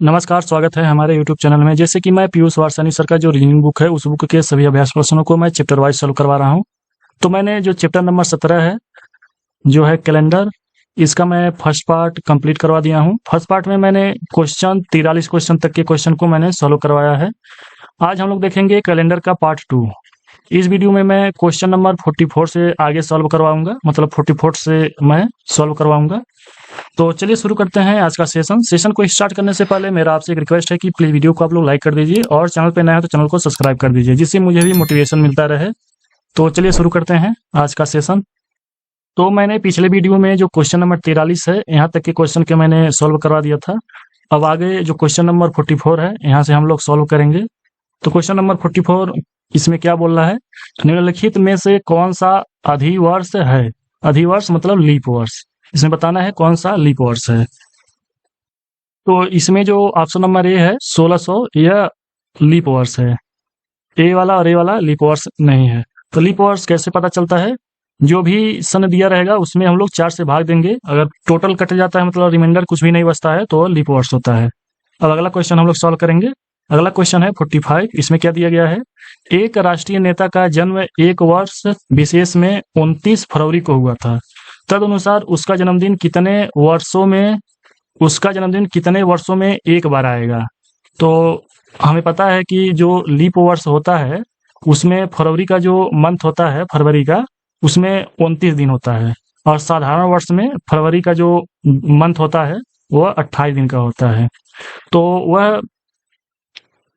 नमस्कार, स्वागत है हमारे यूट्यूब चैनल में। जैसे कि मैं पीयूष वारसानी सर का जो रीजनिंग बुक है, उस बुक के सभी अभ्यास प्रश्नों को मैं चैप्टर वाइज सॉल्व करवा रहा हूँ। तो मैंने जो चैप्टर नंबर 17 है, जो है कैलेंडर, इसका मैं फर्स्ट पार्ट कंप्लीट करवा दिया हूँ। फर्स्ट पार्ट में मैंने 43 क्वेश्चन तक के क्वेश्चन को मैंने सॉल्व करवाया है। आज हम लोग देखेंगे कैलेंडर का पार्ट 2। इस वीडियो में मैं क्वेश्चन नंबर 44 से आगे सॉल्व करवाऊंगा, मतलब 44 से मैं सॉल्व करवाऊंगा। तो चलिए शुरू करते हैं आज का सेशन को स्टार्ट करने से पहले मेरा आपसे एक रिक्वेस्ट है कि प्लीज वीडियो को आप लोग लाइक कर दीजिए और चैनल पे नया है तो चैनल को सब्सक्राइब कर दीजिए, जिससे मुझे भी मोटिवेशन मिलता रहे। तो चलिए शुरू करते हैं आज का सेशन। तो मैंने पिछले वीडियो में जो क्वेश्चन नंबर 43 है, यहाँ तक के क्वेश्चन के मैंने सॉल्व करवा दिया था। अब आगे जो क्वेश्चन नंबर 44 है, यहाँ से हम लोग सॉल्व करेंगे। तो क्वेश्चन नंबर 44 इसमें क्या बोल रहा है, निम्नलिखित में से कौन सा अधिवर्ष है। अधिवर्ष मतलब लीप वर्ष, इसमें बताना है कौन सा लीप वर्ष है। तो इसमें जो ऑप्शन नंबर ए है 1600, यह लीप वर्ष है। ए वाला और ए वाला लीप वर्ष नहीं है। तो लीप वर्ष कैसे पता चलता है, जो भी सन दिया रहेगा उसमें हम लोग 4 से भाग देंगे। अगर टोटल कट जाता है, मतलब रिमाइंडर कुछ भी नहीं बचता है, तो लीप वर्ष होता है। अब अगला क्वेश्चन हम लोग सॉल्व करेंगे। अगला क्वेश्चन है 45। इसमें क्या दिया गया है, एक राष्ट्रीय नेता का जन्म एक वर्ष विशेष में 29 फरवरी को हुआ था। तदनुसार उसका जन्मदिन कितने वर्षों में एक बार आएगा। तो हमें पता है कि जो लीप वर्ष होता है उसमें फरवरी का जो मंथ होता है, फरवरी का, उसमें 29 दिन होता है। और साधारण वर्ष में फरवरी का जो मंथ होता है वह 28 दिन का होता है। तो वह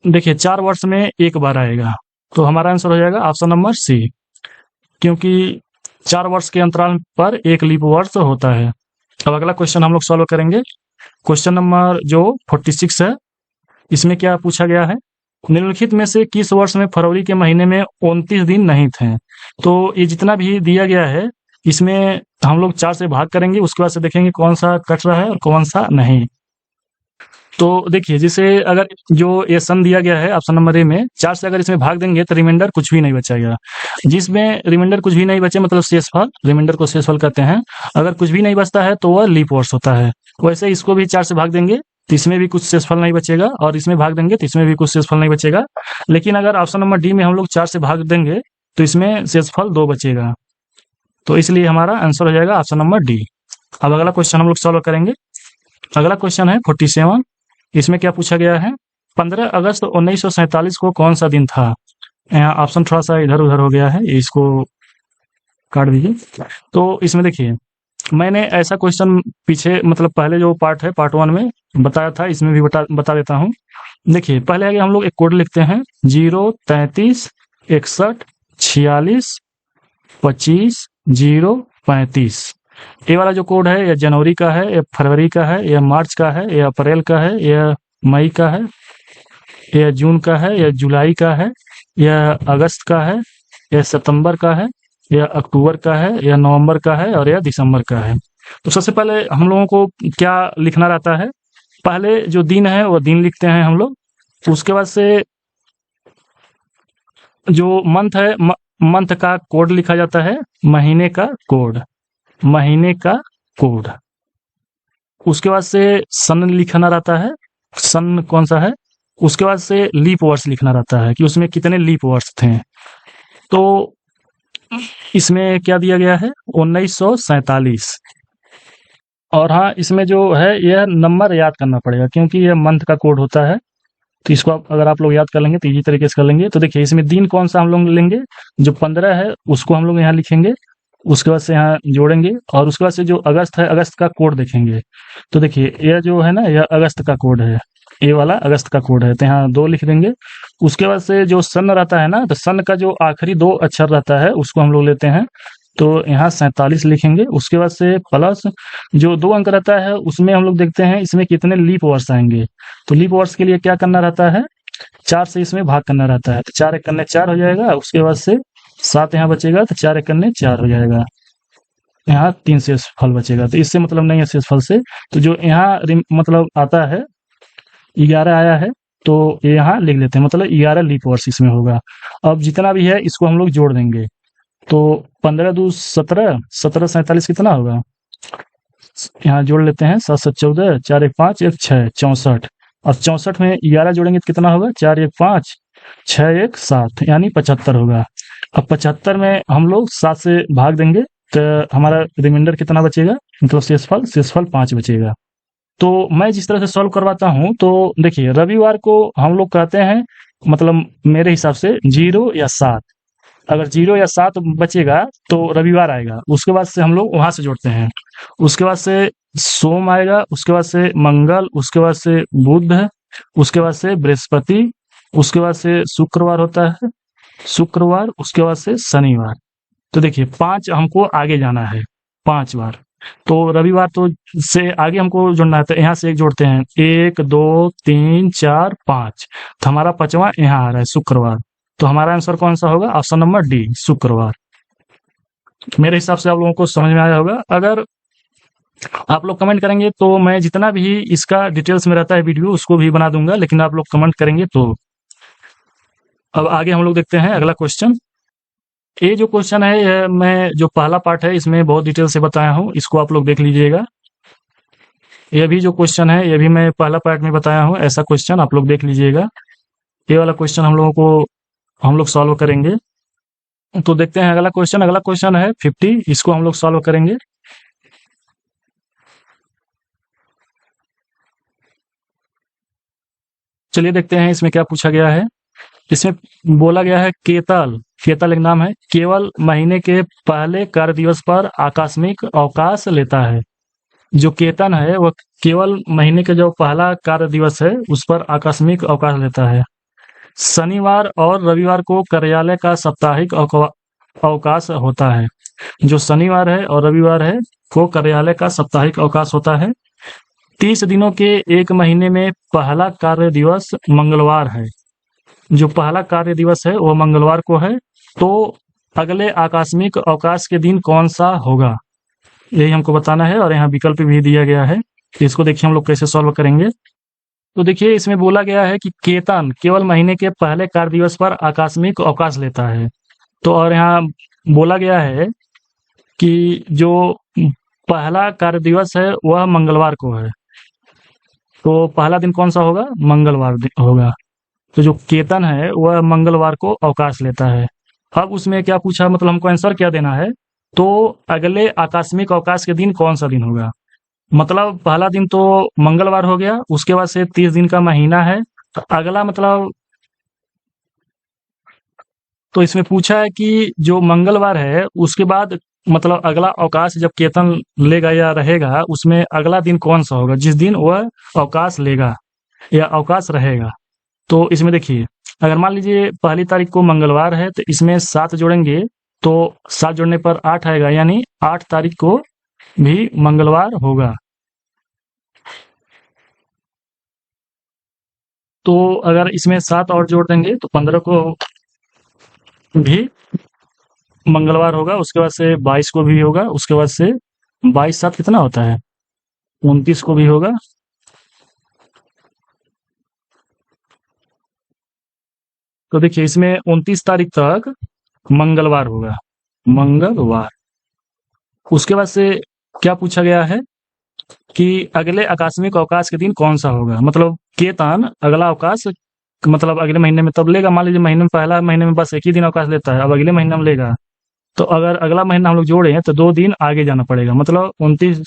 देखिए 4 वर्ष में एक बार आएगा। तो हमारा आंसर हो जाएगा ऑप्शन नंबर सी, क्योंकि 4 वर्ष के अंतराल पर एक लीप वर्ष होता है। अब अगला क्वेश्चन हम लोग सॉल्व करेंगे। क्वेश्चन नंबर जो 46 है, इसमें क्या पूछा गया है, निम्नलिखित में से किस वर्ष में फरवरी के महीने में 29 दिन नहीं थे। तो ये जितना भी दिया गया है, इसमें हम लोग 4 से भाग करेंगे, उसके बाद से देखेंगे कौन सा कट रहा है और कौन सा नहीं। तो देखिए, जैसे अगर जो ये सन दिया गया है ऑप्शन नंबर ए में, 4 से अगर इसमें भाग देंगे तो रिमाइंडर कुछ भी नहीं बचेगा। जिसमें रिमाइंडर कुछ भी नहीं बचे मतलब शेषफल, रिमाइंडर को शेषफल कहते हैं। अगर कुछ भी नहीं बचता है तो वह लीप वर्ष होता है। वैसे इसको भी 4 से भाग देंगे तो इसमें भी कुछ शेषफल नहीं बचेगा, और इसमें भाग देंगे तो इसमें भी कुछ शेषफल नहीं बचेगा। लेकिन अगर ऑप्शन नंबर डी में हम लोग 4 से भाग देंगे तो इसमें शेषफल 2 बचेगा। तो इसलिए हमारा आंसर हो जाएगा ऑप्शन नंबर डी। अब अगला क्वेश्चन हम लोग सॉल्व करेंगे। अगला क्वेश्चन है 47। इसमें क्या पूछा गया है, 15 अगस्त 1947 को कौन सा दिन था। यहाँ ऑप्शन थोड़ा सा इधर उधर हो गया है, इसको काट दीजिए। तो इसमें देखिए, मैंने ऐसा क्वेश्चन पीछे, मतलब पहले जो पार्ट है, पार्ट 1 में बताया था, इसमें भी बता देता हूँ। देखिए, पहले आगे हम लोग एक कोड लिखते हैं, 0 33 61 46 25 0 35। ये वाला जो कोड है, यह जनवरी का है, यह फरवरी का है, यह मार्च का है, यह अप्रैल का है, यह मई का है, यह जून का है, यह जुलाई का है, यह अगस्त का है, यह सितंबर का है, यह अक्टूबर का है, यह नवंबर का है, और यह दिसंबर का है। तो सबसे पहले हम लोगों को क्या लिखना रहता है, पहले जो दिन है वो दिन लिखते हैं हम लोग। उसके बाद से जो मंथ है, मंथ का कोड लिखा जाता है, महीने का कोड, महीने का कोड। उसके बाद से सन लिखना रहता है, सन कौन सा है। उसके बाद से लीप वर्ष लिखना रहता है कि उसमें कितने लीप वर्ष थे। तो इसमें क्या दिया गया है, 1947। और हाँ, इसमें जो है यह नंबर याद करना पड़ेगा, क्योंकि यह मंथ का कोड होता है। तो इसको अगर आप लोग याद कर लेंगे तो इजी तरीके से कर लेंगे। तो देखिए, इसमें दिन कौन सा हम लोग लेंगे, जो 15 है उसको हम लोग यहाँ लिखेंगे, उसके बाद से यहाँ जोड़ेंगे, और उसके बाद से जो अगस्त है, अगस्त का कोड देखेंगे। तो देखिए, यह जो है ना, यह अगस्त का कोड है, ये वाला अगस्त का कोड है, तो यहाँ 2 लिख देंगे। उसके बाद से जो सन रहता है ना, तो सन का जो आखिरी 2 अक्षर रहता है उसको हम लोग लेते हैं, तो यहाँ 47 लिखेंगे। उसके बाद से प्लस जो 2 अंक रहता है उसमें हम लोग देखते हैं इसमें कितने लीप वर्ष आएंगे। तो लीप वर्ष के लिए क्या करना रहता है, 4 से इसमें भाग करना रहता है। तो 4 एक करने 4 हो जाएगा, उसके बाद से 7 यहाँ बचेगा, तो 4 एक करने 4 हो जाएगा। यहाँ 3 शेष फल बचेगा, तो इससे मतलब नहीं है शेष फल से। तो जो यहाँ मतलब आता है 11 आया है, तो ये यहाँ लिख लेते हैं, मतलब 11 लीप वर्ष इसमें होगा। अब जितना भी है इसको हम लोग जोड़ देंगे। तो 15 दूनी 17, 17 47 कितना होगा, यहाँ जोड़ लेते हैं, 7 7 14, 4 1 5 1 6 64। और 64 में 11 जोड़ेंगे तो कितना होगा, 4 1 5, 6 1 7, यानी 75 होगा। अब 75 में हम लोग 7 से भाग देंगे तो हमारा रिमाइंडर कितना बचेगा, मतलब शेषफल 5 बचेगा। तो मैं जिस तरह से सॉल्व करवाता हूँ, तो देखिए रविवार को हम लोग कहते हैं, मतलब मेरे हिसाब से 0 या 7, अगर 0 या 7 बचेगा तो रविवार आएगा। उसके बाद से हम लोग वहां से जोड़ते हैं, उसके बाद से सोम आएगा, उसके बाद से मंगल, उसके बाद से बुध, उसके बाद से बृहस्पति, उसके बाद से शुक्रवार होता है, शुक्रवार, उसके बाद से शनिवार। तो देखिए 5 हमको आगे जाना है, 5 बार। तो रविवार तो से आगे हमको जोड़ना है, तो यहाँ से एक जोड़ते हैं, 1 2 3 4 5, तो हमारा 5वां यहाँ आ रहा है, शुक्रवार। तो हमारा आंसर कौन सा होगा, ऑप्शन नंबर डी, शुक्रवार। मेरे हिसाब से आप लोगों को समझ में आया होगा। अगर आप लोग कमेंट करेंगे तो मैं जितना भी इसका डिटेल्स में रहता है वीडियो उसको भी बना दूंगा, लेकिन आप लोग कमेंट करेंगे तो। अब आगे हम लोग देखते हैं अगला क्वेश्चन। ये जो क्वेश्चन है, ये मैं जो पहला पार्ट है इसमें बहुत डिटेल से बताया हूँ, इसको आप लोग देख लीजिएगा। ये भी जो क्वेश्चन है ये भी मैं पहला पार्ट में बताया हूँ, ऐसा क्वेश्चन आप लोग देख लीजिएगा। ये वाला क्वेश्चन हम लोग सॉल्व करेंगे। तो देखते हैं अगला क्वेश्चन। अगला क्वेश्चन है 50, इसको हम लोग सॉल्व करेंगे। चलिए देखते हैं इसमें क्या पूछा गया है। इसमें बोला गया है केतल, केतल एक नाम है, केवल महीने के पहले कार्य दिवस पर आकस्मिक अवकाश लेता है। जो केतन है वह केवल महीने के जो पहला कार्य दिवस है उस पर आकस्मिक अवकाश लेता है। शनिवार और रविवार को कार्यालय का साप्ताहिक अवकाश होता है। जो शनिवार है और रविवार है को कार्यालय का साप्ताहिक अवकाश होता है। 30 दिनों के एक महीने में पहला कार्य दिवस मंगलवार है। जो पहला कार्य दिवस है वो मंगलवार को है। तो अगले आकस्मिक अवकाश के दिन कौन सा होगा, यही हमको बताना है। और यहाँ विकल्प भी दिया गया है, इसको देखिए हम लोग कैसे सॉल्व करेंगे। तो देखिए इसमें बोला गया है कि केतन केवल महीने के पहले कार्य दिवस पर आकस्मिक अवकाश लेता है। तो और यहाँ बोला गया है कि जो पहला कार्य दिवस है वह मंगलवार को है। तो पहला दिन कौन सा होगा, मंगलवार होगा। तो जो केतन है वह मंगलवार को अवकाश लेता है। अब उसमें क्या पूछा, मतलब हमको आंसर क्या देना है। तो अगले आकस्मिक अवकाश के दिन कौन सा दिन होगा, मतलब पहला दिन तो मंगलवार हो गया, उसके बाद से 30 दिन का महीना है। तो अगला मतलब, तो इसमें पूछा है कि जो मंगलवार है उसके बाद मतलब अगला अवकाश जब केतन लेगा या रहेगा उसमें अगला दिन कौन सा होगा, जिस दिन वह अवकाश लेगा या अवकाश रहेगा। तो इसमें देखिए अगर मान लीजिए पहली तारीख को मंगलवार है तो इसमें 7 जोड़ेंगे तो 7 जोड़ने पर 8 आएगा, यानी 8 तारीख को भी मंगलवार होगा। तो अगर इसमें 7 और जोड़ देंगे तो 15 को भी मंगलवार होगा, उसके बाद से 22 को भी होगा, उसके बाद से 22 7 कितना होता है, 29 को भी होगा। तो देखिए इसमें 29 तारीख तक मंगलवार होगा, मंगलवार। उसके बाद से क्या पूछा गया है कि अगले आकस्मिक अवकाश के दिन कौन सा होगा, मतलब केतन अगला अवकाश मतलब अगले महीने में तब लेगा। मान लीजिए महीने में पहला महीने में बस एक ही दिन अवकाश लेता है, अब अगले महीने में लेगा तो अगर अगला महीना हम लोग जोड़े हैं तो 2 दिन आगे जाना पड़ेगा, मतलब 29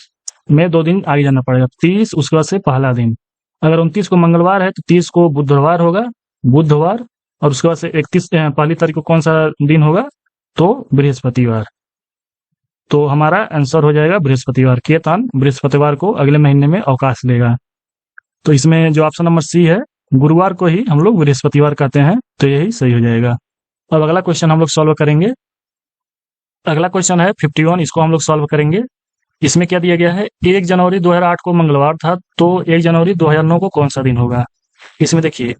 में 2 दिन आगे जाना पड़ेगा, 30 उसके बाद से पहला दिन। अगर 29 को मंगलवार है तो 30 को बुधवार होगा, बुधवार। और उसके बाद से 31 पहली तारीख को कौन सा दिन होगा, तो बृहस्पतिवार। तो हमारा आंसर हो जाएगा बृहस्पतिवार, केतन बृहस्पतिवार को अगले महीने में अवकाश लेगा। तो इसमें जो ऑप्शन नंबर सी है, गुरुवार को ही हम लोग बृहस्पतिवार कहते हैं, तो यही सही हो जाएगा। अब अगला क्वेश्चन हम लोग सॉल्व करेंगे। अगला क्वेश्चन है 51, इसको हम लोग सॉल्व करेंगे। इसमें क्या दिया गया है, 1 जनवरी 2008 को मंगलवार था, तो 1 जनवरी 2009 को कौन सा दिन होगा। इसमें देखिए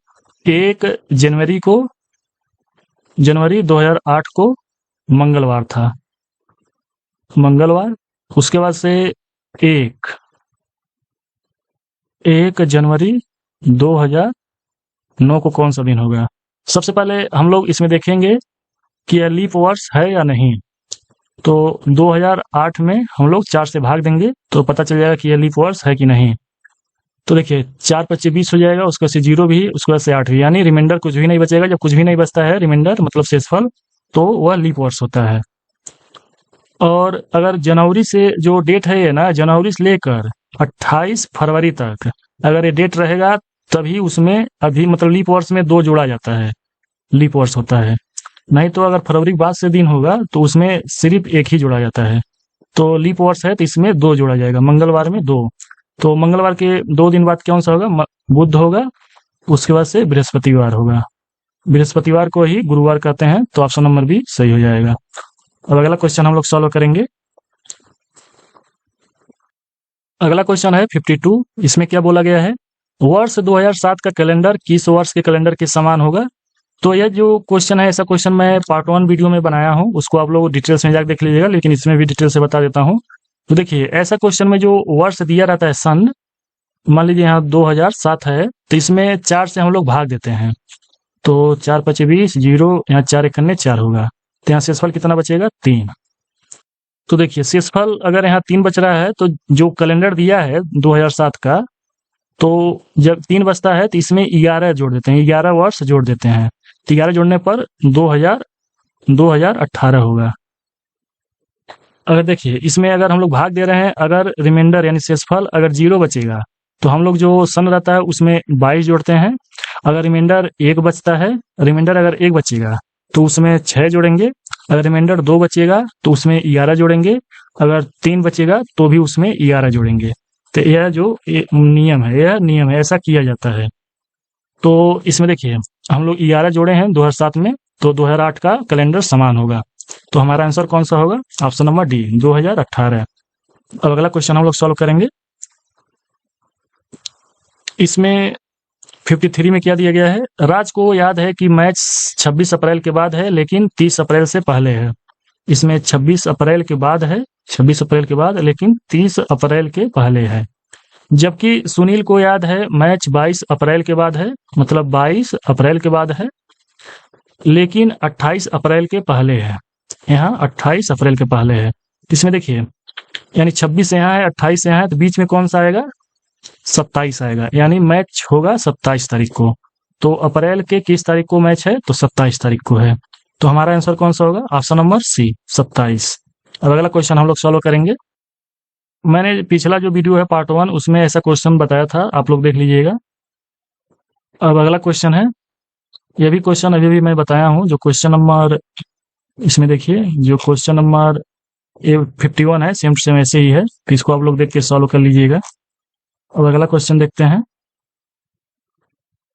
1 जनवरी 2008 को मंगलवार था, मंगलवार। उसके बाद से 1 जनवरी 2009 को कौन सा दिन होगा। सबसे पहले हम लोग इसमें देखेंगे कि यह लीप वर्ष है या नहीं। तो 2008 में हम लोग 4 से भाग देंगे तो पता चल जाएगा कि यह लीप वर्ष है कि नहीं। तो देखिए 4×5 = 20 हो जाएगा, उसके बाद से 0 भी, उसके बाद से 8 भी, यानी रिमाइंडर कुछ भी नहीं बचेगा। जब कुछ भी नहीं बचता है रिमाइंडर मतलब शेषफल, तो वह लीप वर्ष होता है। और अगर जनवरी से जो डेट है ये ना, जनवरी से लेकर 28 फरवरी तक अगर ये डेट रहेगा, तभी उसमें अभी मतलब लीप वर्ष में 2 जोड़ा जाता है, लीप वर्ष होता है। नहीं तो अगर फरवरी के बाद से दिन होगा तो उसमें सिर्फ एक ही जोड़ा जाता है। तो लीप वर्ष है तो इसमें 2 जोड़ा जाएगा, मंगलवार में 2। तो मंगलवार के 2 दिन बाद कौन सा होगा? बुध होगा, उसके बाद से बृहस्पतिवार होगा। बृहस्पतिवार को ही गुरुवार कहते हैं, तो ऑप्शन नंबर बी सही हो जाएगा। अब अगला क्वेश्चन हम लोग सॉल्व करेंगे। अगला क्वेश्चन है 52। इसमें क्या बोला गया है? वर्ष 2007 का कैलेंडर किस वर्ष के कैलेंडर के समान होगा? तो यह जो क्वेश्चन है, ऐसा क्वेश्चन मैं पार्ट 1 वीडियो में बनाया हूँ, उसको आप लोग डिटेल्स में जाकर देख लीजिएगा, लेकिन इसमें भी डिटेल से बता देता हूँ। तो देखिए, ऐसा क्वेश्चन में जो वर्ष दिया रहता है सन, मान लीजिए यहाँ 2007 है, तो इसमें 4 से हम लोग भाग देते हैं। तो 4×5 = 20, 0, यहाँ 4×1 = 4 होगा, तो यहाँ शेषफल कितना बचेगा? 3। तो देखिए शेषफल अगर यहाँ 3 बच रहा है, तो जो कैलेंडर दिया है 2007 का, तो जब 3 बचता है तो इसमें 11 जोड़ देते हैं, 11 वर्ष जोड़ देते हैं। तो 11 जोड़ने पर 2018 होगा। अगर देखिए इसमें अगर हम लोग भाग दे रहे हैं, अगर रिमाइंडर यानी शेषफल अगर 0 बचेगा, तो हम लोग जो सन रहता है उसमें 22 जोड़ते हैं। अगर रिमाइंडर 1 बचता है, रिमाइंडर अगर 1 बचेगा तो उसमें 6 जोड़ेंगे। अगर रिमाइंडर 2 बचेगा तो उसमें 11 जोड़ेंगे। अगर 3 बचेगा तो भी उसमें 11 जोड़ेंगे। तो यह जो नियम है, ऐसा किया जाता है। तो इसमें देखिए हम लोग 11 जोड़े हैं 2007 में, तो 2008 का कैलेंडर समान होगा। तो हमारा आंसर कौन सा होगा? Option number D, 2018। अब अगला क्वेश्चन हम लोग सॉल्व करेंगे। इसमें 53 में क्या दिया गया है? राज को याद है कि मैच 26 अप्रैल के बाद है, लेकिन 30 अप्रैल से पहले है। इसमें 26 अप्रैल के बाद है, 26 अप्रैल के बाद, लेकिन 30 अप्रैल के पहले है। जबकि सुनील को याद है मैच 22 अप्रैल के बाद है, मतलब 22 अप्रैल के बाद है, लेकिन 28 अप्रैल के पहले है। यहाँ 28 अप्रैल के पहले है। इसमें देखिए यानी 26 यहाँ है, 28 यहाँ है, तो बीच में कौन सा आएगा? 27 आएगा, यानी मैच होगा 27 तारीख को। तो अप्रैल के किस तारीख को मैच है? तो 27 तारीख को है। तो हमारा आंसर कौन सा होगा? Option number C, 27। अब अगला क्वेश्चन हम लोग सॉल्व करेंगे। मैंने पिछला जो वीडियो है पार्ट 1, उसमें ऐसा क्वेश्चन बताया था, आप लोग देख लीजिएगा। अब अगला क्वेश्चन है, ये भी क्वेश्चन अभी भी मैं बताया हूँ, जो क्वेश्चन नंबर, इसमें देखिए जो क्वेश्चन नंबर 51 है, सेम टू सेम ऐसे ही है, तो इसको आप लोग देख के सॉल्व कर लीजिएगा। अब अगला क्वेश्चन देखते हैं।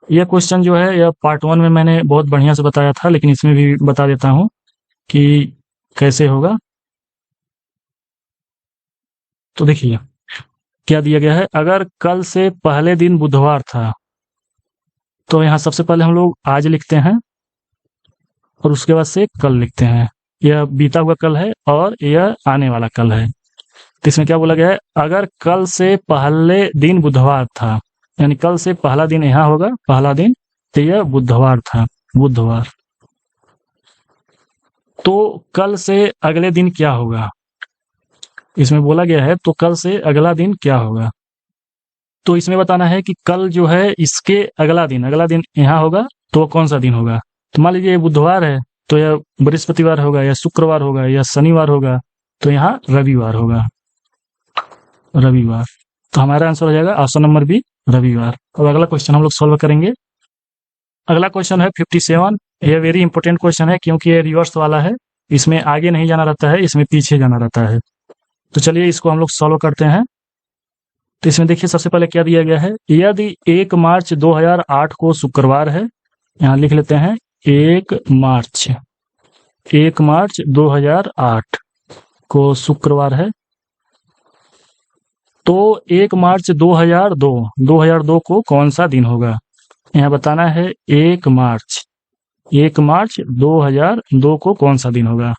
यह क्वेश्चन जो है, यह पार्ट 1 में मैंने बहुत बढ़िया से बताया था, लेकिन इसमें भी बता देता हूँ कि कैसे होगा। तो देखिए क्या दिया गया है, अगर कल से पहले दिन बुधवार था, तो यहाँ सबसे पहले हम लोग आज लिखते हैं और उसके बाद से कल लिखते हैं। यह बीता हुआ कल है और यह आने वाला कल है। तो इसमें क्या बोला गया है? अगर कल से पहले दिन बुधवार था, यानी कल से पहला दिन यहाँ होगा, पहला दिन, तो यह बुधवार था, बुधवार। तो कल से अगले दिन क्या होगा? इसमें बोला गया है तो कल से अगला दिन क्या होगा। तो इसमें बताना है कि कल जो है इसके अगला दिन यहाँ होगा, तो कौन सा दिन होगा? तो मान लीजिए बुधवार है, तो यह बृहस्पतिवार होगा, या शुक्रवार होगा, या शनिवार होगा, तो यहाँ रविवार होगा, रविवार। तो हमारा आंसर हो जाएगा ऑप्शन नंबर बी, रविवार। अब अगला क्वेश्चन हम लोग सॉल्व करेंगे। अगला क्वेश्चन है 57। यह वेरी इंपॉर्टेंट क्वेश्चन है, क्योंकि ये रिवर्स वाला है, इसमें आगे नहीं जाना रहता है, इसमें पीछे जाना रहता है। तो चलिए इसको हम लोग सॉल्व करते हैं। तो इसमें देखिए सबसे पहले क्या दिया गया है, यदि 1 मार्च 2008 को शुक्रवार है, यहाँ लिख लेते हैं 1 मार्च 2008 को शुक्रवार है, तो 1 मार्च 2002 को कौन सा दिन होगा? यहाँ बताना है 1 मार्च 2002 को कौन सा दिन होगा।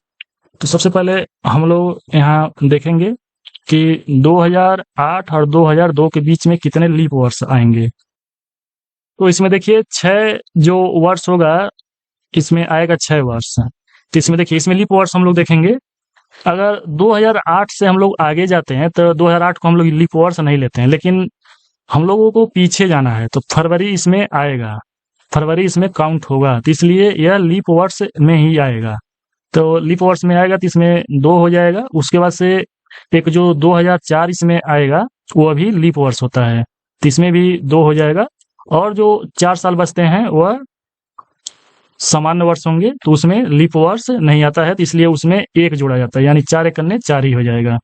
तो सबसे पहले हम लोग यहाँ देखेंगे कि 2008 और 2002 के बीच में कितने लीप वर्ष आएंगे। तो इसमें देखिए 6 जो वर्ष होगा, इसमें आएगा 6 वर्ष। तो इसमें देखिए इसमें लीप वर्ष हम लोग देखेंगे। अगर 2008 से हम लोग आगे जाते हैं तो 2008 को हम लोग लीप वर्ष नहीं लेते हैं, लेकिन हम लोगों को पीछे जाना है, तो फरवरी इसमें आएगा, फरवरी इसमें काउंट होगा, तो इसलिए यह लीप वर्ष में ही आएगा। तो लीप वर्ष में आएगा तो इसमें 2 हो जाएगा। उसके बाद से एक जो 2004 इसमें आएगा, वो अभी लीप वर्ष होता है, तो इसमें भी 2 हो जाएगा। और जो 4 साल बचते हैं वह सामान्य वर्ष होंगे, तो उसमें लीप वर्ष नहीं आता है, तो इसलिए उसमें 1 जोड़ा जाता है, यानी 4 एक करने 4 ही हो जाएगा।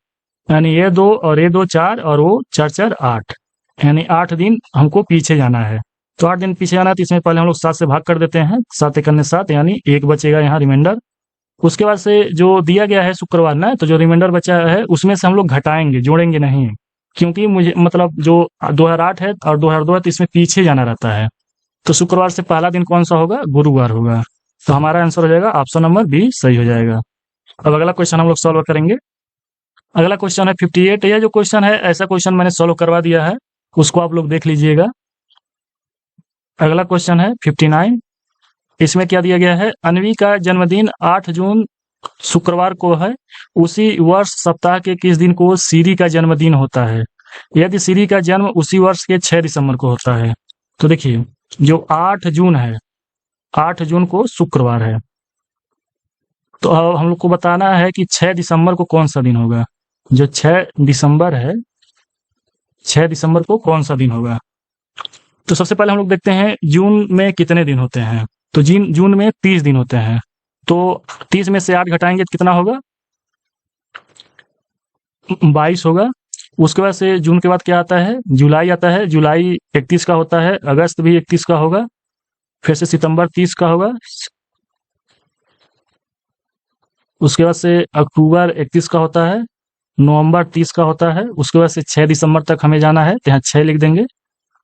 यानी ये 2 और ये 2 4 और वो 4 4 8, यानी 8 दिन हमको पीछे जाना है। तो 8 दिन पीछे जाना है, तो इसमें पहले हम लोग 7 से भाग कर देते हैं, 7 एक करने 7, यानी 1 बचेगा यहाँ रिमाइंडर। उसके बाद से जो दिया गया है शुक्रवार ना, तो जो रिमाइंडर बचा है उसमें से हम लोग घटाएंगे, जोड़ेंगे नहीं, क्योंकि मुझे मतलब जो 2008 है और 2002 है, तो इसमें पीछे जाना रहता है। तो शुक्रवार से पहला दिन कौन सा होगा? गुरुवार होगा। तो हमारा आंसर हो जाएगा ऑप्शन नंबर बी सही हो जाएगा। अब अगला क्वेश्चन हम लोग सॉल्व करेंगे। अगला क्वेश्चन है 58। यह जो क्वेश्चन है, ऐसा क्वेश्चन मैंने सॉल्व करवा दिया है, उसको आप लोग देख लीजिएगा। अगला क्वेश्चन है 59। इसमें क्या दिया गया है? अन्वी का जन्मदिन 8 जून शुक्रवार को है, उसी वर्ष सप्ताह के किस दिन को सीरी का जन्मदिन होता है? यदि सीरी का जन्म उसी वर्ष के 6 दिसंबर को होता है, तो देखिए जो 8 जून है, 8 जून को शुक्रवार है, तो अब हम लोग को बताना है कि 6 दिसंबर को कौन सा दिन होगा। जो 6 दिसंबर है, 6 दिसंबर को कौन सा दिन होगा? तो सबसे पहले हम लोग देखते हैं जून में कितने दिन होते हैं। तो जून में 30 दिन होते हैं, तो 30 में से 8 घटाएंगे तो कितना होगा? 22 होगा। उसके बाद से जून के बाद क्या आता है? जुलाई आता है। जुलाई 31 का होता है। अगस्त भी 31 का होगा। फिर से सितंबर 30 का होगा। उसके बाद से अक्टूबर 31 का होता है। नवंबर 30 का होता है। उसके बाद से 6 दिसंबर तक हमें जाना है, तो यहाँ 6 लिख देंगे।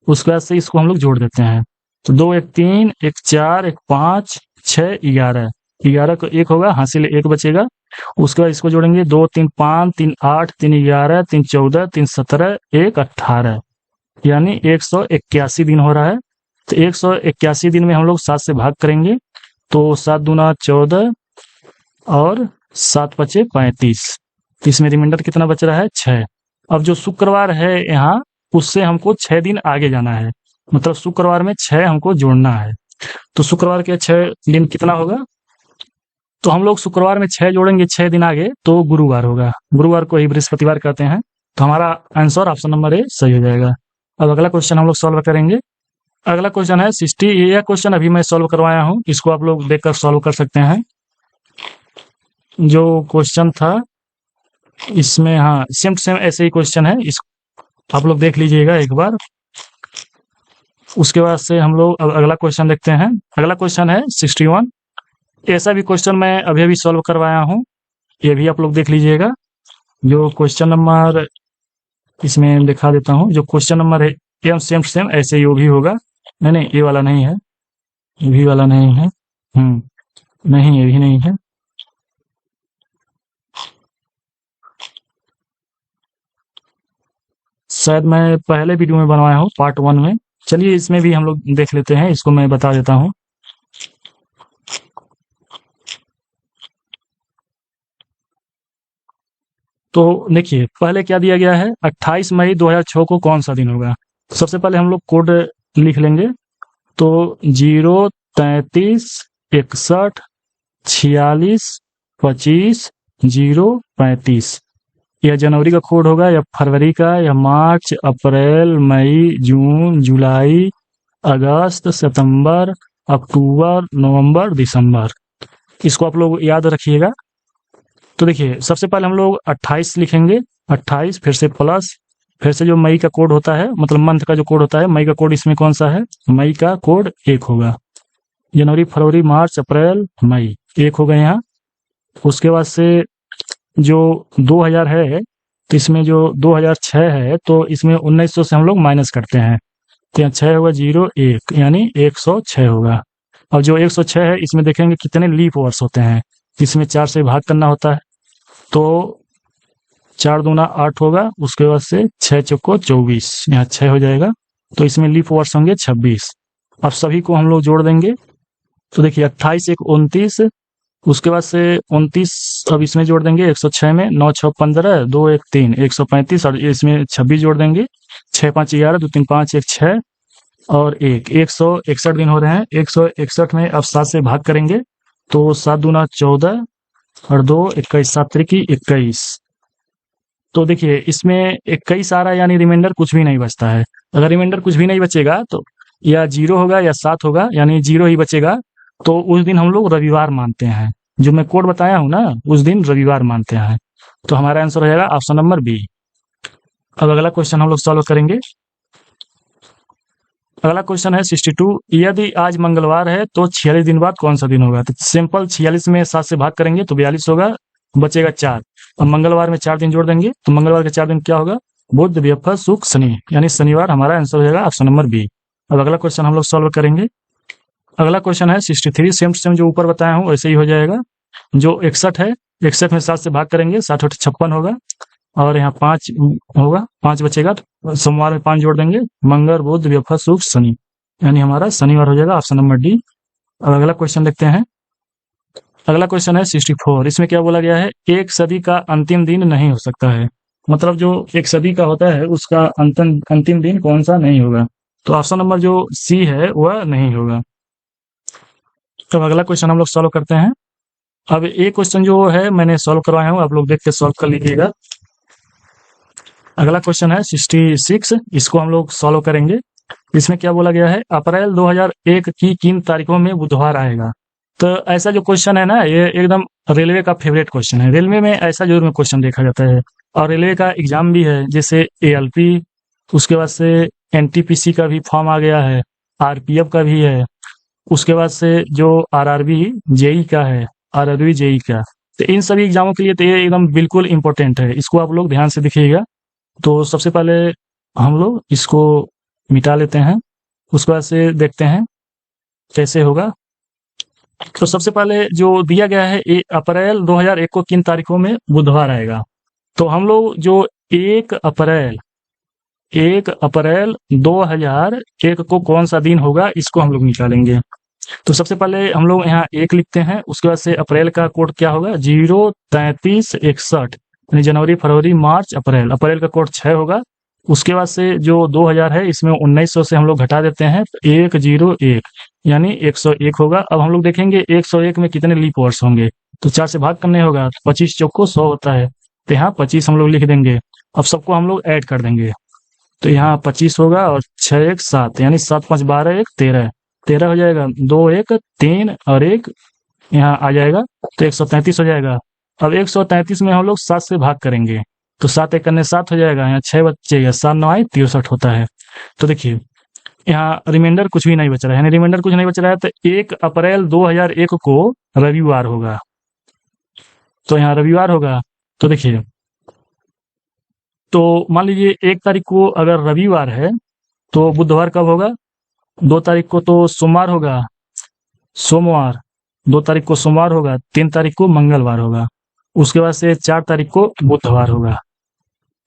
उसके बाद से इसको हम लोग जोड़ देते हैं, तो 2 1 3 1 4 1 5 6 11, 11 को 1 होगा, हासिल 1 बचेगा। उसके बाद इसको जोड़ेंगे, 2 3 5 3 8 3 11 3 14 3 17 1 18, यानी 181 दिन हो रहा है। तो 181 दिन में हम लोग 7 से भाग करेंगे, तो 7 दूना 14 और 7 पचे 35, तो इसमें रिमाइंडर कितना बच रहा है? 6। अब जो शुक्रवार है यहाँ, उससे हमको 6 दिन आगे जाना है, मतलब शुक्रवार में 6 हमको जोड़ना है। तो शुक्रवार के 6 दिन कितना होगा? तो हम लोग शुक्रवार में 6 जोड़ेंगे 6 दिन आगे, तो गुरुवार होगा। गुरुवार को ही बृहस्पतिवार कहते हैं। तो हमारा आंसर ऑप्शन नंबर ए सही हो जाएगा। अब अगला क्वेश्चन हम लोग सॉल्व करेंगे। अगला क्वेश्चन है 60। यह क्वेश्चन अभी मैं सॉल्व करवाया हूँ, इसको आप लोग देखकर सॉल्व कर सकते हैं। जो क्वेश्चन था इसमें, हाँ सेम टू सेम ऐसे ही क्वेश्चन है, इस आप लोग देख लीजिएगा एक बार। उसके बाद से हम लोग अब अगला क्वेश्चन देखते हैं। अगला क्वेश्चन है 61। ऐसा भी क्वेश्चन मैं अभी अभी सॉल्व करवाया हूँ, ये भी आप लोग देख लीजिएगा। जो क्वेश्चन नंबर इसमें दिखा देता हूँ, जो क्वेश्चन नंबर है ये सेम टू सेम ऐसे ही वो भी होगा। नहीं ये वाला नहीं है, ये भी वाला नहीं है, नहीं ये भी नहीं है। शायद मैं पहले वीडियो में बनवाया हूँ पार्ट 1 में। चलिए इसमें भी हम लोग देख लेते हैं, इसको मैं बता देता हूँ। तो देखिए पहले क्या दिया गया है, 28 मई 2006 को कौन सा दिन होगा? तो सबसे पहले हम लोग कोड लिख लेंगे, तो 0 33 61 46 25 0 35। यह जनवरी का कोड होगा, या फरवरी का, या मार्च, अप्रैल, मई, जून, जुलाई, अगस्त, सितंबर, अक्टूबर, नवंबर, दिसंबर। इसको आप लोग याद रखिएगा। तो देखिए सबसे पहले हम लोग 28 लिखेंगे, 28 फिर से प्लस, फिर से जो मई का कोड होता है, मतलब मंथ का जो कोड होता है, मई का कोड इसमें कौन सा है? मई का कोड 1 होगा। जनवरी, फरवरी, मार्च, अप्रैल, मई 1 होगा यहाँ। उसके बाद से जो 2000 है, तो इसमें जो 2006 है, तो इसमें 1900 से हम लोग माइनस करते हैं, तो यहाँ 6 होगा, 0 1, यानी 106 होगा। और जो 106 है, इसमें देखेंगे कितने लीप वर्ष होते हैं, इसमें 4 से भाग करना होता है, तो 4 दूना 8 होगा। उसके बाद से 6 चौको 24, यहाँ 6 हो जाएगा, तो इसमें लीप वर्ष होंगे 26। अब सभी को हम लोग जोड़ देंगे, तो देखिए 28 1 29, उसके बाद से 29 अब इसमें जोड़ देंगे 106 में, 9 6 15 2 1 3 135, और इसमें 26 जोड़ देंगे, 6 5 11, 2 3 5 1 6 और 161 दिन हो रहे हैं। 161 में अब 7 से भाग करेंगे तो 7 दूना 14 और 2 21, 7 त्रिकी 21। तो देखिए इसमें 21 आ रहा है, यानी रिमाइंडर कुछ भी नहीं बचता है। अगर रिमाइंडर कुछ भी नहीं बचेगा तो या 0 होगा या 7 होगा, यानी 0 ही बचेगा। तो उस दिन हम लोग रविवार मानते हैं, जो मैं कोड बताया हूँ ना, उस दिन रविवार मानते हैं। तो हमारा आंसर हो जाएगा ऑप्शन नंबर बी। अब अगला क्वेश्चन हम लोग सॉल्व करेंगे। अगला क्वेश्चन है 62, यदि आज मंगलवार है तो 46 दिन बाद कौन सा दिन होगा? तो सिंपल 46 में 7 से भाग करेंगे तो 42 होगा, बचेगा 4। अब मंगलवार में 4 दिन जोड़ देंगे तो मंगलवार के 4 दिन क्या होगा? बुध, बृहस्पति, शुक्र, शनि, यानी शनिवार हमारा आंसर हो जाएगा ऑप्शन नंबर बी। अब अगला क्वेश्चन हम लोग सॉल्व करेंगे। अगला क्वेश्चन है 63, सेम टू सेम जो ऊपर बताया हूँ वैसे ही हो जाएगा। जो 61 है, 61 में 7 से भाग करेंगे, 7 × 8 = 56 होगा और यहाँ 5 होगा, 5 बचेगा। सोमवार में 5 जोड़ देंगे, मंगल, बुध, बृहस्पति, शुक्र, शनि, यानी हमारा शनिवार हो जाएगा ऑप्शन नंबर डी। अब अगला क्वेश्चन देखते हैं। अगला क्वेश्चन है 64, इसमें क्या बोला गया है? एक सदी का अंतिम दिन नहीं हो सकता है। मतलब जो एक सदी का होता है उसका अंतिम दिन कौन सा नहीं होगा? तो ऑप्शन नंबर जो सी है वह नहीं होगा। तो अगला क्वेश्चन हम लोग सॉल्व करते हैं। अब एक क्वेश्चन जो है मैंने सॉल्व करवाया हूँ, आप लोग देख के सॉल्व कर लीजिएगा। अगला क्वेश्चन है 66, इसको हम लोग सॉल्व करेंगे। इसमें क्या बोला गया है? अप्रैल 2001 की किन तारीखों में बुधवार आएगा? तो ऐसा जो क्वेश्चन है ना, ये एकदम रेलवे का फेवरेट क्वेश्चन है। रेलवे में ऐसा जरूर क्वेश्चन देखा जाता है और रेलवे का एग्जाम भी है, जैसे ALP, उसके बाद से NTPC का भी फॉर्म आ गया है, RPF का भी है, उसके बाद से जो RRB JEE का है, RRB JEE का। तो इन सभी एग्जामों के लिए तो ये एकदम बिल्कुल इंपॉर्टेंट है, इसको आप लोग ध्यान से देखिएगा। तो सबसे पहले हम लोग इसको मिटा लेते हैं, उसके बाद से देखते हैं कैसे होगा। तो सबसे पहले जो दिया गया है, अप्रैल 2001 को किन तारीखों में बुधवार आएगा? तो हम लोग जो 1 अप्रैल 2001 को कौन सा दिन होगा, इसको हम लोग निकालेंगे। तो सबसे पहले हम लोग यहाँ 1 लिखते हैं, उसके बाद से अप्रैल का कोड क्या होगा? 0 33 61, यानी जनवरी, फरवरी, मार्च, अप्रैल। अप्रैल का कोड 6 होगा। उसके बाद से जो 2000 है, इसमें 1900 से हम लोग घटा देते हैं तो 101, यानी 101 होगा। अब हम लोग देखेंगे 101 में कितने लीप वर्ष होंगे, तो 4 से भाग करने होगा, 25 चौको 100 होता है, तो यहाँ 25 हम लोग लिख देंगे। अब सबको हम लोग ऐड कर देंगे, तो यहाँ 25 होगा और 6 1 7, यानी 7 5 12 1 13, 13 हो जाएगा, 2 1 3 और 1 यहाँ आ जाएगा, तो 133 हो जाएगा। अब 133 में हम लोग 7 से भाग करेंगे, तो 7 1 करने 7 हो जाएगा, यहाँ 6 बचेगा, 7 9 63 होता है। तो देखिए यहाँ रिमाइंडर कुछ भी नहीं बच रहा है, यानी रिमाइंडर कुछ नहीं बच रहा है, तो 1 अप्रैल 2001 को रविवार होगा। तो यहाँ रविवार होगा। तो देखिए, तो मान लीजिए 1 तारीख को अगर रविवार है तो बुधवार कब होगा? 2 तारीख को तो सोमवार होगा, सोमवार 2 तारीख को सोमवार होगा, 3 तारीख को मंगलवार होगा, उसके बाद से 4 तारीख को बुधवार होगा।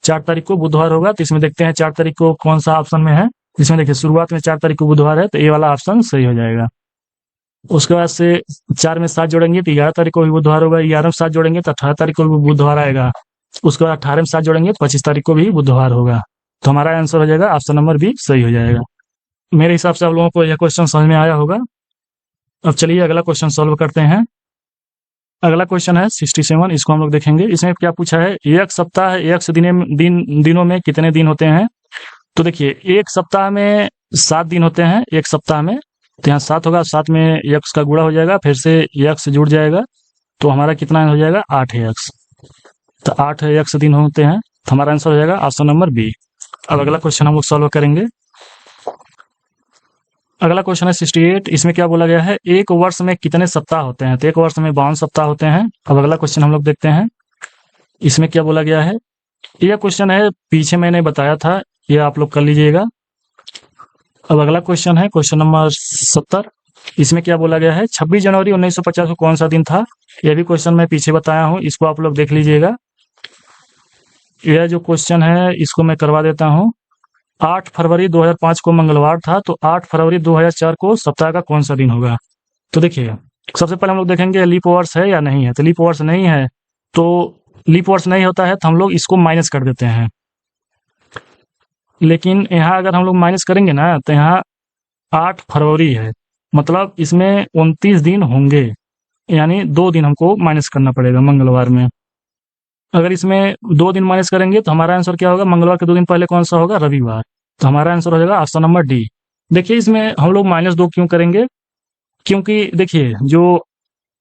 4 तारीख को बुधवार होगा, तो इसमें देखते हैं 4 तारीख को कौन सा ऑप्शन में है। इसमें देखिए शुरुआत में 4 तारीख को बुधवार है, तो ये वाला ऑप्शन सही हो जाएगा। उसके बाद से 4 में 7 जोड़ेंगे तो 11 तारीख को भी बुधवार होगा, 11 में 7 जोड़ेंगे तो 18 तारीख को भी बुधवार आएगा। उसके बाद 18 में 7 जोड़ेंगे तो 25 तारीख को भी बुधवार होगा। तो हमारा आंसर हो जाएगा ऑप्शन नंबर बी, सही हो जाएगा। मेरे हिसाब से आप लोगों को यह क्वेश्चन समझ में आया होगा। अब चलिए अगला क्वेश्चन सॉल्व करते हैं। अगला क्वेश्चन है 67, इसको हम लोग देखेंगे। इसमें क्या पूछा है? एक सप्ताह एक दिनों में कितने दिन होते हैं? तो देखिए एक सप्ताह में 7 दिन होते हैं, एक सप्ताह में, तो यहाँ 7 होगा, 7 में x का गुणा हो जाएगा, फिर से x जुड़ जाएगा, तो हमारा कितना हो जाएगा? 8x। तो 8x दिन होते हैं, तो हमारा आंसर हो जाएगा ऑप्शन नंबर बी। अब अगला क्वेश्चन हम लोग सॉल्व करेंगे। अगला क्वेश्चन है 68, इसमें क्या बोला गया है? एक वर्ष में कितने सप्ताह होते हैं? तो एक वर्ष में 52 सप्ताह होते हैं। अब अगला क्वेश्चन हम लोग देखते हैं, इसमें क्या बोला गया है। यह क्वेश्चन है, पीछे मैंने बताया था, यह आप लोग कर लीजिएगा। अब अगला क्वेश्चन है क्वेश्चन नंबर 70, इसमें क्या बोला गया है? 26 जनवरी 1950 को कौन सा दिन था? यह भी क्वेश्चन मैं पीछे बताया हूँ, इसको आप लोग देख लीजिएगा। यह जो क्वेश्चन है इसको मैं करवा देता हूँ। 8 फरवरी 2005 को मंगलवार था, तो 8 फरवरी 2004 को सप्ताह का कौन सा दिन होगा? तो देखिए सबसे पहले हम लोग देखेंगे लीप वर्ष है या नहीं है। तो लीप वर्ष नहीं है, तो लीप वर्ष नहीं होता है तो हम लोग इसको माइनस कर देते हैं। लेकिन यहाँ अगर हम लोग माइनस करेंगे ना तो यहाँ 8 फरवरी है, मतलब इसमें 29 दिन होंगे, यानी 2 दिन हमको माइनस करना पड़ेगा मंगलवार में। अगर इसमें 2 दिन माइनस करेंगे तो हमारा आंसर क्या होगा, मंगलवार के 2 दिन पहले कौन सा होगा, रविवार। तो हमारा आंसर हो जाएगा ऑप्शन नंबर डी। देखिए इसमें हम लोग -2 क्यों करेंगे, क्योंकि देखिए जो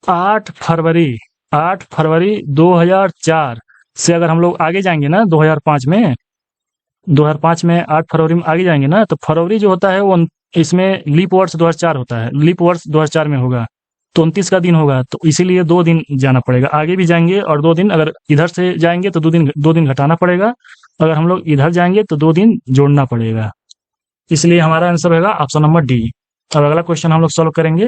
8 फरवरी 2004 से अगर हम लोग आगे जाएंगे ना 2005 में 8 फरवरी में आगे जाएंगे ना, तो फरवरी जो होता है वो इसमें लीप वर्ष 2004 होता है, लीप वर्ष 2004 में होगा तो 29 का दिन होगा, तो इसीलिए 2 दिन जाना पड़ेगा। आगे भी जाएंगे और 2 दिन, अगर इधर से जाएंगे तो 2 दिन घटाना पड़ेगा, अगर हम लोग इधर जाएंगे तो 2 दिन जोड़ना पड़ेगा। इसलिए हमारा आंसर होगा ऑप्शन नंबर डी। अब अगला क्वेश्चन हम लोग सॉल्व करेंगे।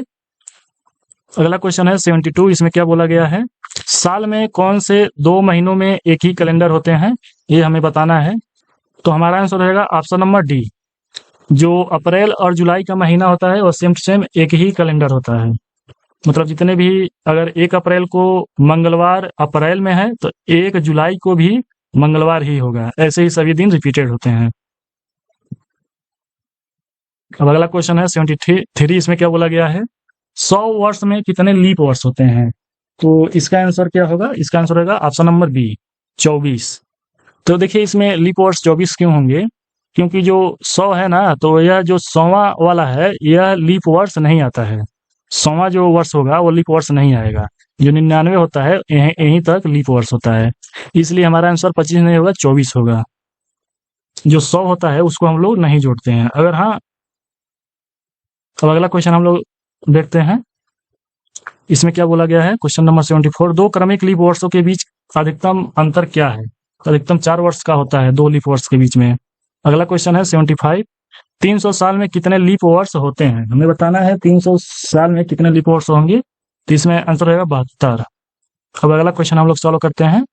अगला क्वेश्चन है 72। इसमें क्या बोला गया है, साल में कौन से 2 महीनों में एक ही कैलेंडर होते हैं, ये हमें बताना है। तो हमारा आंसर रहेगा ऑप्शन नंबर डी। जो अप्रैल और जुलाई का महीना होता है वो सेम टू सेम एक ही कैलेंडर होता है, मतलब जितने भी, अगर 1 अप्रैल को मंगलवार अप्रैल में है तो 1 जुलाई को भी मंगलवार ही होगा, ऐसे ही सभी दिन रिपीटेड होते हैं। अब अगला क्वेश्चन है 73। इसमें क्या बोला गया है, 100 वर्ष में कितने लीप वर्ष होते हैं। तो इसका आंसर क्या होगा, इसका आंसर होगा ऑप्शन नंबर बी 24। तो देखिए इसमें लीप वर्ष 24 क्यों होंगे, क्योंकि जो 100 है ना, तो यह जो 100वां वाला है यह लीप वर्ष नहीं आता है। 100वां जो वर्ष होगा वो लीप वर्ष नहीं आएगा, जो 99 होता है यहीं तक लीप वर्ष होता है, इसलिए हमारा आंसर 25 नहीं होगा 24 होगा। जो 100 होता है उसको हम लोग नहीं जोड़ते हैं। अगर हाँ, अब अगला क्वेश्चन हम लोग देखते हैं। इसमें क्या बोला गया है, क्वेश्चन नंबर 74। 2 क्रमिक लीप वर्षों के बीच अधिकतम अंतर क्या है। अधिकतम 4 वर्ष का होता है 2 लीप वर्ष के बीच में। अगला क्वेश्चन है 75। 300 साल में कितने लीप वर्ष होते हैं, हमें बताना है 300 साल में कितने लीप वर्ष होंगे। तो इसमें आंसर रहेगा 72। अब अगला क्वेश्चन हम लोग सॉल्व करते हैं।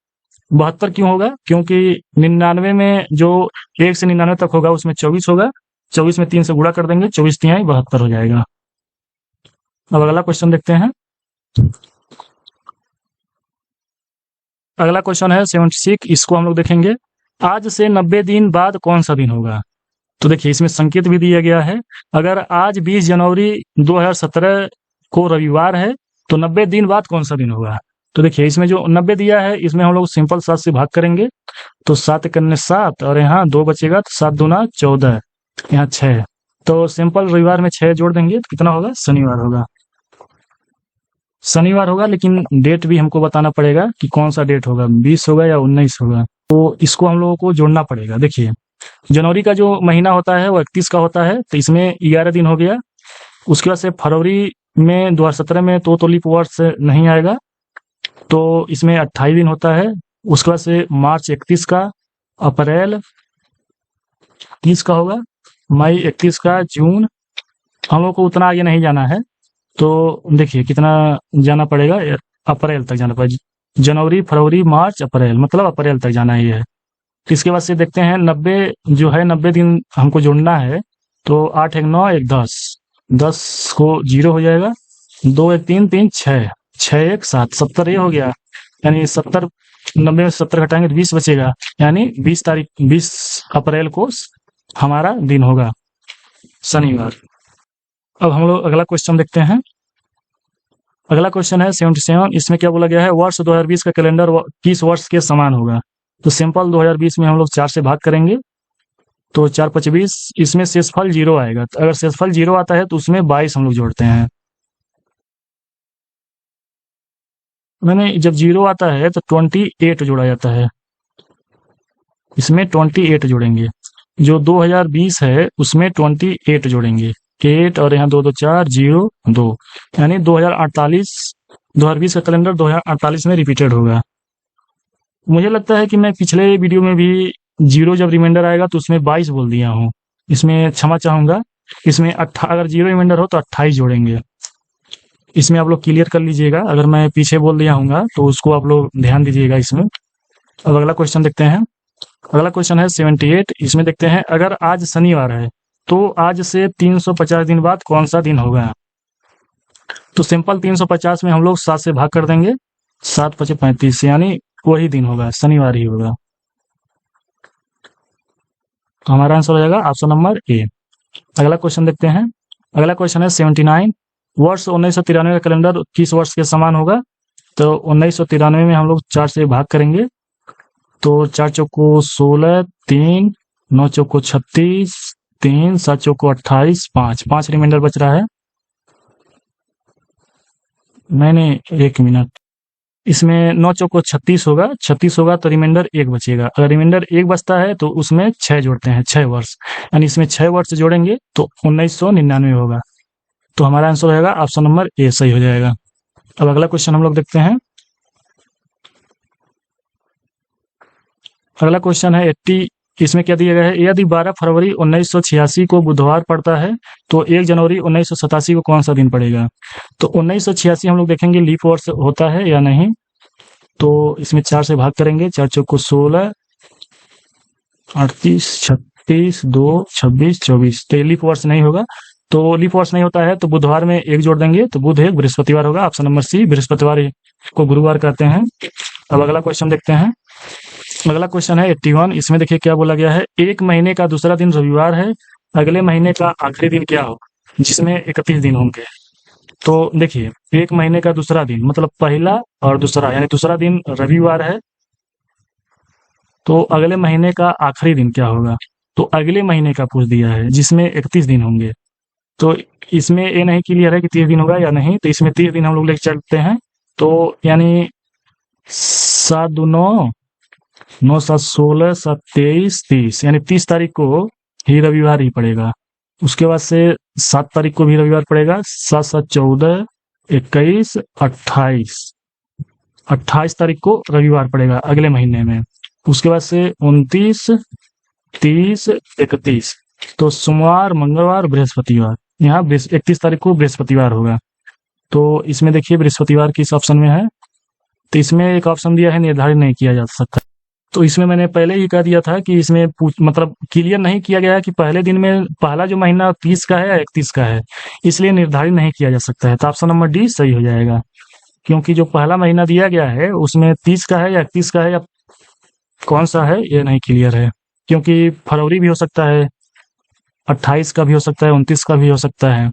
72 क्यों होगा, क्योंकि 99 में जो 1 से 99 तक होगा उसमें 24 होगा, 24 में 3 से गुणा कर देंगे, 24 3 72 हो जाएगा। अब अगला क्वेश्चन देखते हैं। अगला क्वेश्चन है 76। इसको हम लोग देखेंगे, आज से 90 दिन बाद कौन सा दिन होगा। तो देखिए इसमें संकेत भी दिया गया है, अगर आज 20 जनवरी 2017 को रविवार है तो 90 दिन बाद कौन सा दिन होगा। तो देखिए इसमें जो 90 दिया है इसमें हम लोग सिंपल 7 से भाग करेंगे, तो 7 करने 7 और यहाँ 2 बचेगा, तो 7 दूना 14, यहाँ 6, तो सिंपल रविवार में 6 जोड़ देंगे तो कितना होगा, शनिवार होगा। शनिवार होगा, लेकिन डेट भी हमको बताना पड़ेगा कि कौन सा डेट होगा, 20 होगा या 19 होगा, तो इसको हम लोगों को जोड़ना पड़ेगा। देखिए जनवरी का जो महीना होता है वो 31 का होता है, तो इसमें 11 दिन हो गया। उसके बाद से फरवरी में 2017 में तो लीप वर्ष नहीं आएगा, तो इसमें 28 दिन होता है। उसके बाद से मार्च 31 का, अप्रैल 30 का होगा, मई 31 का, जून, हम लोग को उतना आगे नहीं जाना है, तो देखिए कितना जाना पड़ेगा, अप्रैल तक जाना पड़ेगा। जनवरी फरवरी मार्च अप्रैल, मतलब अप्रैल तक जाना ही है। इसके बाद से देखते हैं 90 जो है 90 दिन हमको जोड़ना है, तो 8 1 9 1 10, 10 को 0 हो जाएगा, 2 1 3 3 6, 6 1 7, 70 ये हो गया, यानी 70, 90 में 70 घटाएंगे तो 20 बचेगा, यानी 20 अप्रैल को हमारा दिन होगा, शनिवार। अब हम लोग अगला क्वेश्चन देखते हैं। अगला क्वेश्चन है 77। इसमें क्या बोला गया है, वर्ष 2020 का कैलेंडर किस वर्ष के समान होगा। तो सिंपल 2020 में हम लोग 4 से भाग करेंगे, तो 4 5 20, इसमें शेषफल 0 आएगा, तो अगर शेषफल 0 आता है तो उसमें 22 हम लोग जोड़ते हैं। मैंने जब 0 आता है तो 28 जोड़ा जाता है, इसमें 28 जोड़ेंगे। जो 2020 है उसमें 28 जोड़ेंगे, 8 और यहाँ 2 2 4 0 2, यानी 2048, 2020 का कैलेंडर 2048 में रिपीटेड होगा। मुझे लगता है कि मैं पिछले वीडियो में भी 0 जब रिमाइंडर आएगा तो उसमें 22 बोल दिया हूँ, इसमें क्षमा चाहूँगा। इसमें अगर 0 रिमाइंडर हो तो 28 जोड़ेंगे, इसमें आप लोग क्लियर कर लीजिएगा, अगर मैं पीछे बोल दिया हूँगा तो उसको आप लोग ध्यान दीजिएगा इसमें। अब अगला क्वेश्चन देखते हैं। अगला क्वेश्चन है 78। इसमें देखते हैं, अगर आज शनिवार है तो आज से 350 दिन बाद कौन सा दिन होगा। तो सिंपल 350 में हम लोग 7 से भाग कर देंगे, 7 5 35, यानी वही दिन होगा, शनिवार ही होगा। तो हमारा आंसर हो जाएगा ऑप्शन नंबर ए। अगला क्वेश्चन देखते हैं। अगला क्वेश्चन है 79। वर्ष 1993 का कैलेंडर किस वर्ष के समान होगा? तो 1993 में हम लोग 4 से भाग करेंगे, तो 4 चौको 16, 3, 9 चौको 36, 3, 7 चौको 28, 5 रिमाइंडर बच रहा है। मैंने 1 मिनट, इसमें 9 चौको 36 होगा तो रिमाइंडर 1 बचेगा। अगर रिमाइंडर 1 बचता है तो उसमें 6 जोड़ते हैं, 6 वर्ष, यानी इसमें 6 वर्ष जोड़ेंगे तो 1999 होगा। तो हमारा आंसर हो जाएगा ऑप्शन नंबर ए, सही हो जाएगा। अब अगला क्वेश्चन हम लोग देखते हैं। अगला क्वेश्चन है 80। इसमें क्या दिया गया है? यदि 12 फरवरी 1986 को बुधवार पड़ता है तो 1 जनवरी 1987 को कौन सा दिन पड़ेगा? तो 1986 हम लोग देखेंगे लीप वर्ष होता है या नहीं। तो इसमें 4 से भाग करेंगे, 4 चौको 16, 38, 36, 2, 26, 24। तो लीप वर्ष नहीं होगा। तो लीप वर्ष नहीं होता है तो बुधवार में 1 जोड़ देंगे, तो बुध 1 बृहस्पतिवार होगा। ऑप्शन नंबर सी, बृहस्पतिवार को गुरुवार कहते हैं। अब अगला क्वेश्चन देखते हैं। अगला क्वेश्चन है 81। इसमें देखिए क्या बोला गया है? एक महीने का दूसरा दिन रविवार है, अगले महीने का आखिरी दिन क्या होगा जिसमें 31 दिन होंगे? तो देखिए, एक महीने का दूसरा दिन मतलब पहला और दूसरा, यानी दूसरा दिन रविवार है, तो अगले महीने का आखिरी दिन क्या होगा? तो अगले महीने का पूछ दिया है जिसमें 31 दिन होंगे। तो इसमें ये नहीं क्लियर है कि 30 दिन होगा या नहीं, तो इसमें 30 दिन हम लोग लेके चलते हैं। तो यानी 7 2 9, 9 7 16, 7 23, 30, यानी 30 तारीख को ही रविवार ही पड़ेगा। उसके बाद से 7 तारीख को भी रविवार पड़ेगा, 7 7 14, 21, 28, 28 तारीख को रविवार पड़ेगा अगले महीने में। उसके बाद से 29, 30, 31, तो सोमवार, मंगलवार, बृहस्पतिवार। यहाँ 31 तारीख को बृहस्पतिवार होगा। तो इसमें देखिए बृहस्पतिवार किस ऑप्शन में है? तो इसमें एक ऑप्शन दिया है निर्धारित नहीं किया जा सकता। तो इसमें मैंने पहले ही कह दिया था कि इसमें मतलब क्लियर नहीं किया गया है कि पहले दिन में पहला जो महीना 30 का है या 31 का है, इसलिए निर्धारित नहीं किया जा सकता है। तो ऑप्शन नंबर डी सही हो जाएगा, क्योंकि जो पहला महीना दिया गया है उसमें 30 का है या 31 का है या कौन सा है ये नहीं क्लियर है। क्योंकि फरवरी भी हो सकता है, 28 का भी हो सकता है, 29 का भी हो सकता है,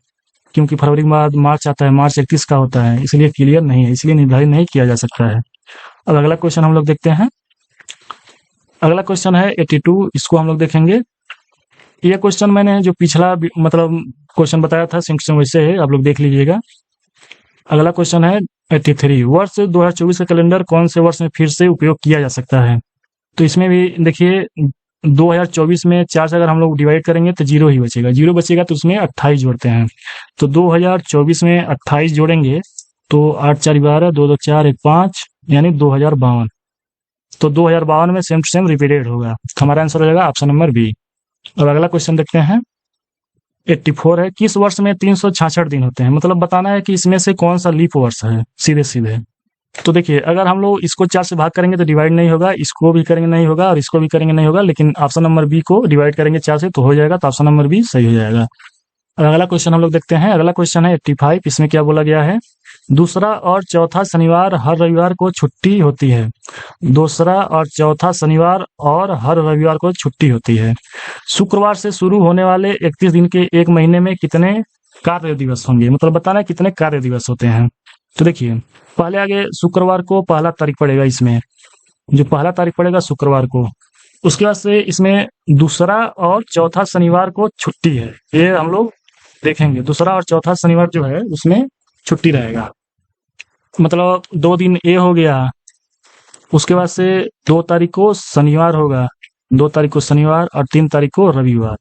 क्योंकि फरवरी के बाद मार्च आता है, मार्च 31 का होता है, इसलिए क्लियर नहीं है, इसलिए निर्धारित नहीं किया जा सकता है। अब अगला क्वेश्चन हम लोग देखते हैं। अगला क्वेश्चन है 82। इसको हम लोग देखेंगे। ये क्वेश्चन मैंने जो पिछला मतलब क्वेश्चन बताया था सेम वैसे है, आप लोग देख लीजिएगा। अगला क्वेश्चन है 83। वर्ष 2024 का कैलेंडर कौन से वर्ष में फिर से उपयोग किया जा सकता है? तो इसमें भी देखिए 2024 में 4 से अगर हम लोग डिवाइड करेंगे तो 0 ही बचेगा, 0 बचेगा तो उसमें 28 जोड़ते हैं। तो 2024 में 28 जोड़ेंगे तो 8 4 12, 2 2 4 1 5, यानी 2052। तो 2052 में सेम टू सेम रिपीटेड होगा। हमारा आंसर हो जाएगा ऑप्शन नंबर बी। और अगला क्वेश्चन देखते हैं 84 है। किस वर्ष में 366 दिन होते हैं? मतलब बताना है कि इसमें से कौन सा लीप वर्ष है, सीधे सीधे। तो देखिए, अगर हम लोग इसको 4 से भाग करेंगे तो डिवाइड नहीं होगा, इसको भी करेंगे नहीं होगा, और इसको भी करेंगे नहीं होगा, लेकिन ऑप्शन नंबर बी को डिवाइड करेंगे 4 से तो हो जाएगा। तो ऑप्शन नंबर बी सही हो जाएगा। अगला क्वेश्चन हम लोग देखते हैं। अगला क्वेश्चन है 85। इसमें क्या बोला गया है? दूसरा और चौथा शनिवार हर रविवार को छुट्टी होती है। दूसरा और चौथा शनिवार और हर रविवार को छुट्टी होती है। शुक्रवार से शुरू होने वाले 31 दिन के एक महीने में कितने कार्य दिवस होंगे? मतलब बताना है कितने कार्य दिवस होते हैं। तो देखिए, पहले आगे शुक्रवार को पहला तारीख पड़ेगा, इसमें जो पहला तारीख पड़ेगा शुक्रवार को। उसके बाद से इसमें दूसरा और चौथा शनिवार को छुट्टी है, ये हम लोग देखेंगे। दूसरा और चौथा शनिवार जो है उसमें छुट्टी रहेगा, मतलब 2 दिन ए हो गया। उसके बाद से 2 तारीख को शनिवार होगा, 2 तारीख को शनिवार, और 3 तारीख को रविवार।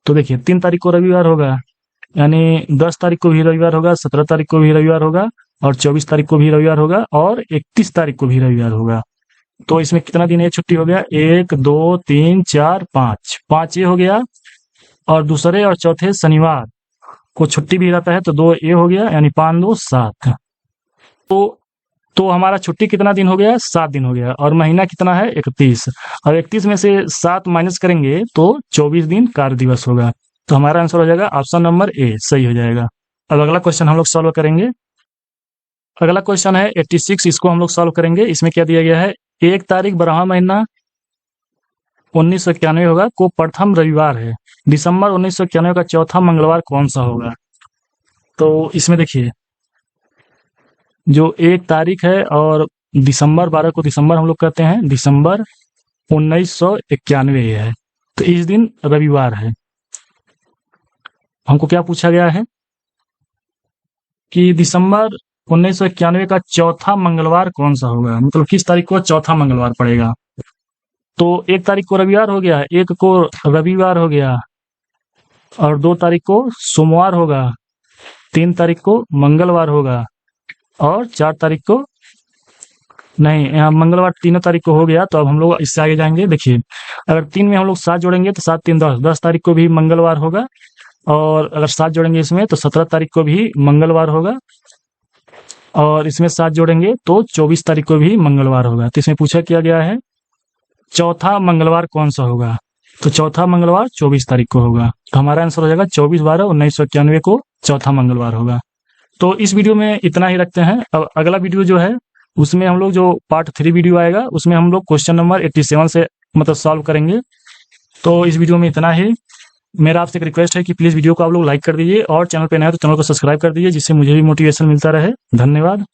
तो देखिए 3 तारीख को रविवार होगा, यानी 10 तारीख को भी रविवार होगा, 17 तारीख को भी रविवार होगा, और 24 तारीख को भी रविवार होगा, और 31 तारीख को भी रविवार होगा। तो इसमें कितना दिन ये छुट्टी हो गया? 1 2 3 4 5 ये हो गया, और दूसरे और चौथे शनिवार को छुट्टी भी रहता है, तो 2 ये हो गया, यानी 5 2 7। तो हमारा छुट्टी कितना दिन हो गया? 7 दिन हो गया, और महीना कितना है? 31, और 31 में से 7 माइनस करेंगे तो 24 दिन कार्य दिवस होगा। तो हमारा आंसर हो जाएगा ऑप्शन नंबर ए, सही हो जाएगा। अब अगला क्वेश्चन हम लोग सॉल्व करेंगे। अगला क्वेश्चन है 86। इसको हम लोग सॉल्व करेंगे। इसमें क्या दिया गया है? 1 तारीख 12वां महीना 1991 होगा को प्रथम रविवार है। दिसंबर 1991 का चौथा मंगलवार कौन सा होगा? तो इसमें देखिए, जो 1 तारीख है और दिसंबर 12 को दिसंबर हम लोग कहते हैं, दिसंबर 1991 है। तो इस दिन रविवार है। हमको क्या पूछा गया है कि दिसंबर 1991 का चौथा मंगलवार कौन सा होगा, मतलब किस तारीख को चौथा मंगलवार पड़ेगा। तो 1 तारीख को रविवार हो गया, 1 को रविवार हो गया, और 2 तारीख को सोमवार होगा, 3 तारीख को मंगलवार होगा, और 4 तारीख को नहीं, यहाँ मंगलवार 3 तारीख को हो गया। तो अब हम लोग इससे आगे जाएंगे। देखिए, अगर 3 में हम लोग 7 जोड़ेंगे तो 7 3 10, 10 तारीख को भी मंगलवार होगा, और अगर 7 जोड़ेंगे इसमें तो 17 तारीख को भी मंगलवार होगा, और इसमें 7 जोड़ेंगे तो 24 तारीख को भी मंगलवार होगा। तो इसमें पूछा किया गया है चौथा मंगलवार कौन सा होगा, तो चौथा मंगलवार 24 तारीख को होगा। तो हमारा आंसर हो जाएगा 24/12/1991 को चौथा मंगलवार होगा। तो इस वीडियो में इतना ही रखते हैं। अब अगला वीडियो जो है उसमें हम लोग जो पार्ट 3 वीडियो आएगा उसमें हम लोग क्वेश्चन नंबर 87 से मतलब सॉल्व करेंगे। तो इस वीडियो में इतना ही। मेरा आपसे एक रिक्वेस्ट है कि प्लीज़ वीडियो को आप लोग लाइक कर दीजिए, और चैनल पे नए हो तो चैनल को सब्सक्राइब कर दीजिए, जिससे मुझे भी मोटिवेशन मिलता रहे। धन्यवाद।